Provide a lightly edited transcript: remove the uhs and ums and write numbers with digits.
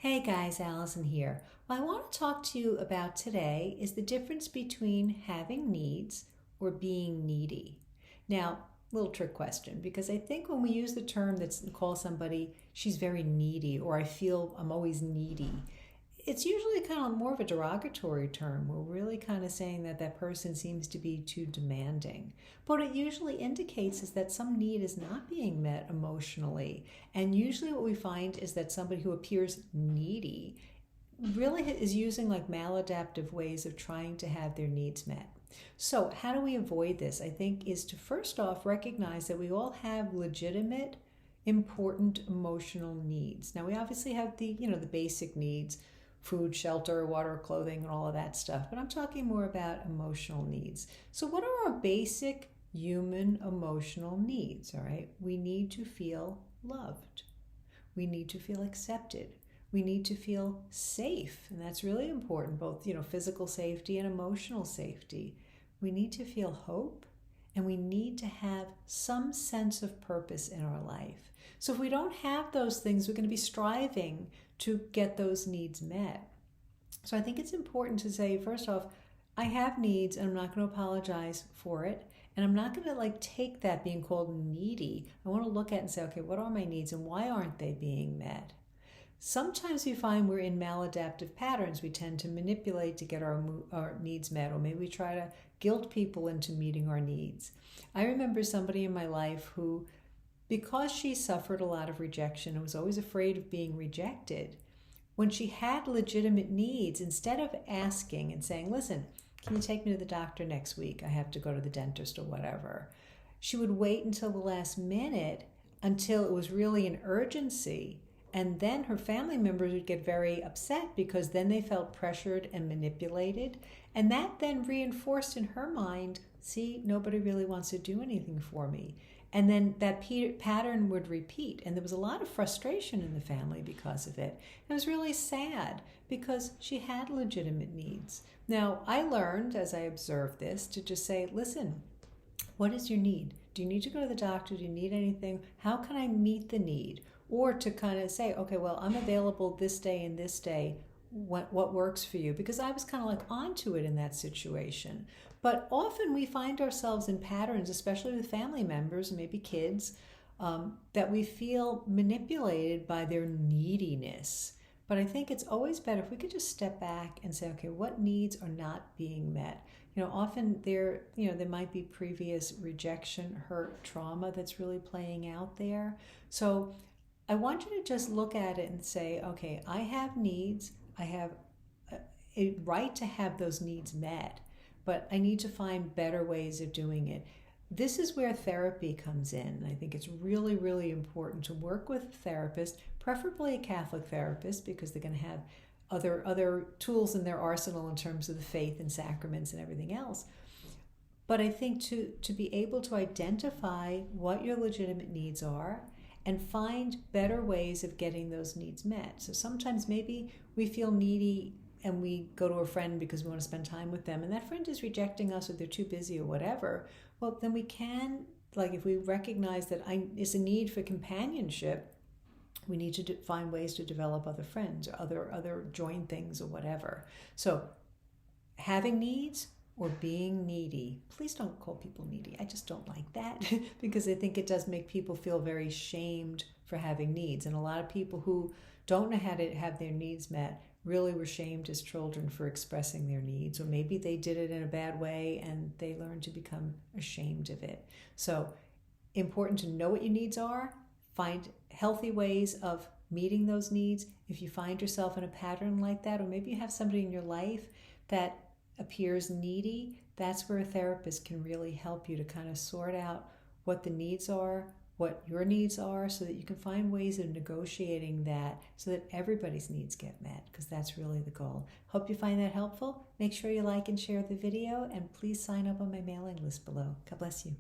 Hey guys, Allison here. What I want to talk to you about today is the difference between having needs or being needy. Now, little trick question, because I think when we use the term that's call somebody she's very needy or I feel I'm always needy, it's usually kind of more of a derogatory term. We're really kind of saying that that person seems to be too demanding. But what it usually indicates is that some need is not being met emotionally. And usually what we find is that somebody who appears needy really is using like maladaptive ways of trying to have their needs met. So how do we avoid this? I think is to first off recognize that we all have legitimate important emotional needs. Now we obviously have the basic needs, food, shelter, water, clothing, and all of that stuff. But I'm talking more about emotional needs. So what are our basic human emotional needs, all right? We need to feel loved. We need to feel accepted. We need to feel safe, and that's really important, both, physical safety and emotional safety. We need to feel hope, and we need to have some sense of purpose in our life. So if we don't have those things, we're going to be striving to get those needs met. So I think it's important to say, first off, I have needs and I'm not going to apologize for it. And I'm not going to take that being called needy. I want to look at it and say, okay, what are my needs and why aren't they being met? Sometimes we find we're in maladaptive patterns. We tend to manipulate to get our needs met, or maybe we try to guilt people into meeting our needs. I remember somebody in my life who, because she suffered a lot of rejection and was always afraid of being rejected, when she had legitimate needs, instead of asking and saying, listen, can you take me to the doctor next week? I have to go to the dentist or whatever. She would wait until the last minute, until it was really an urgency. And then her family members would get very upset because then they felt pressured and manipulated. And that then reinforced in her mind, see, nobody really wants to do anything for me. And then that pattern would repeat. And there was a lot of frustration in the family because of it. It was really sad because she had legitimate needs. Now, I learned as I observed this to just say, listen, what is your need? Do you need to go to the doctor? Do you need anything? How can I meet the need? Or to kind of say, okay, well, I'm available this day and this day. What works for you? Because I was kind of onto it in that situation. But often we find ourselves in patterns, especially with family members and maybe kids, that we feel manipulated by their neediness. But I think it's always better if we could just step back and say, okay, what needs are not being met? Often there might be previous rejection, hurt, trauma that's really playing out there. So I want you to just look at it and say, okay, I have needs. I have a right to have those needs met, but I need to find better ways of doing it. This is where therapy comes in. I think it's really, really important to work with a therapist, preferably a Catholic therapist, because they're going to have other tools in their arsenal in terms of the faith and sacraments and everything else. But I think to be able to identify what your legitimate needs are and find better ways of getting those needs met. So sometimes maybe we feel needy and we go to a friend because we want to spend time with them, and that friend is rejecting us or they're too busy or whatever. Well, then we can, if we recognize that it's a need for companionship, we need to find ways to develop other friends or other join things or whatever. So having needs or being needy. Please don't call people needy. I just don't like that because I think it does make people feel very shamed for having needs. And a lot of people who don't know how to have their needs met really were shamed as children for expressing their needs, or maybe they did it in a bad way and they learned to become ashamed of it. So important to know what your needs are, find healthy ways of meeting those needs. If you find yourself in a pattern like that, or maybe you have somebody in your life that appears needy, that's where a therapist can really help you to kind of sort out what the needs are, what your needs are, so that you can find ways of negotiating that so that everybody's needs get met, because that's really the goal. Hope you find that helpful. Make sure you like and share the video, and please sign up on my mailing list below. God bless you.